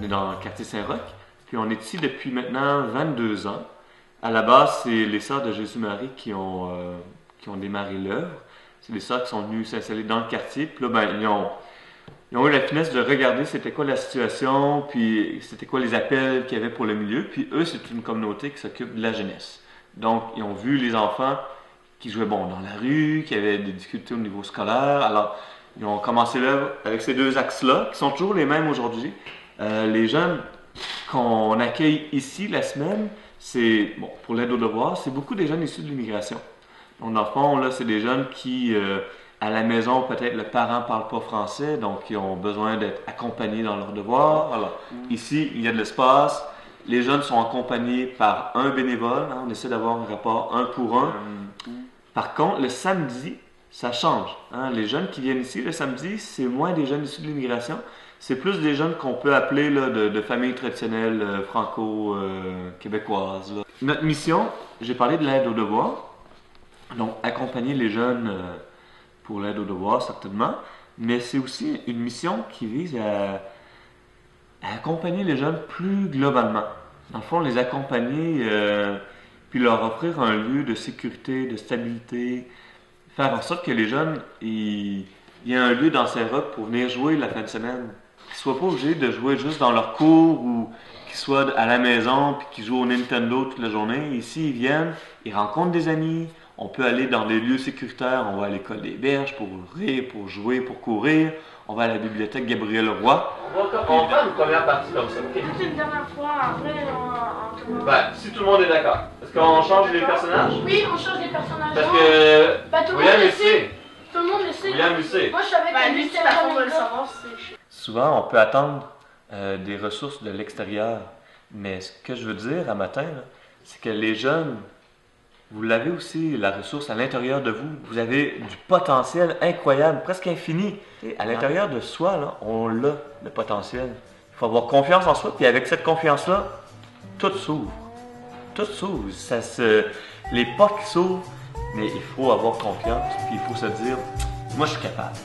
est dans le quartier Saint-Roch. Puis on est ici depuis maintenant 22 ans. À la base, c'est les Sœurs de Jésus-Marie qui ont démarré l'œuvre. C'est les sœurs qui sont venues s'installer dans le quartier. Puis là, ben, ils ont eu la finesse de regarder c'était quoi la situation, puis c'était quoi les appels qu'il y avait pour le milieu. Puis eux, c'est une communauté qui s'occupe de la jeunesse. Donc, ils ont vu les enfants qui jouaient bon dans la rue, qui avaient des difficultés au niveau scolaire. Alors, ils ont commencé l'œuvre avec ces deux axes-là, qui sont toujours les mêmes aujourd'hui. Les jeunes qu'on accueille ici la semaine, c'est, bon, pour l'aide aux devoirs, c'est beaucoup des jeunes issus de l'immigration. Donc, dans le fond, là, c'est des jeunes qui, à la maison, peut-être le parent ne parle pas français, donc ils ont besoin d'être accompagnés dans leurs devoirs. Alors, ici, il y a de l'espace. Les jeunes sont accompagnés par un bénévole. Hein, on essaie d'avoir un rapport un pour un. Par contre, le samedi, ça change. Hein. Les jeunes qui viennent ici le samedi, c'est moins des jeunes issus de l'immigration. C'est plus des jeunes qu'on peut appeler là, de familles traditionnelles franco-québécoises. Notre mission, j'ai parlé de l'aide aux devoirs. Donc, accompagner les jeunes pour l'aide aux devoirs, certainement. Mais c'est aussi une mission qui vise à accompagner les jeunes plus globalement. Dans le fond, les accompagner, puis leur offrir un lieu de sécurité, de stabilité, faire en sorte que les jeunes, il y ait un lieu dans Saint-Roch pour venir jouer la fin de semaine. Qu'ils ne soient pas obligés de jouer juste dans leur cours ou qu'ils soient à la maison puis qu'ils jouent au Nintendo toute la journée. Ici, ils viennent, ils rencontrent des amis. On peut aller dans des lieux sécuritaires. On va à l'école des Berges pour rire, pour jouer, pour courir. On va à la bibliothèque Gabriel Roy. On va faire une première partie comme ça, ok? Juste une dernière fois, après on Ben, si tout le monde est d'accord. Est-ce qu'on change les personnages? Oui, on change les personnages. Parce que Bah, tout le William monde le le sait. sait. Tout le monde le sait. William le sait. Moi je savais Bah, que lui, lui c'est c'était la la façon de le anecdote. savoir, c'est... Souvent, on peut attendre des ressources de l'extérieur. Mais ce que je veux dire à matin, là, c'est que les jeunes, vous l'avez aussi, la ressource à l'intérieur de vous. Vous avez du potentiel incroyable, presque infini. Et à l'intérieur de soi, là, on l'a, le potentiel. Il faut avoir confiance en soi, puis avec cette confiance-là, tout s'ouvre. Tout s'ouvre. Les portes qui s'ouvrent, mais il faut avoir confiance, puis il faut se dire, moi je suis capable.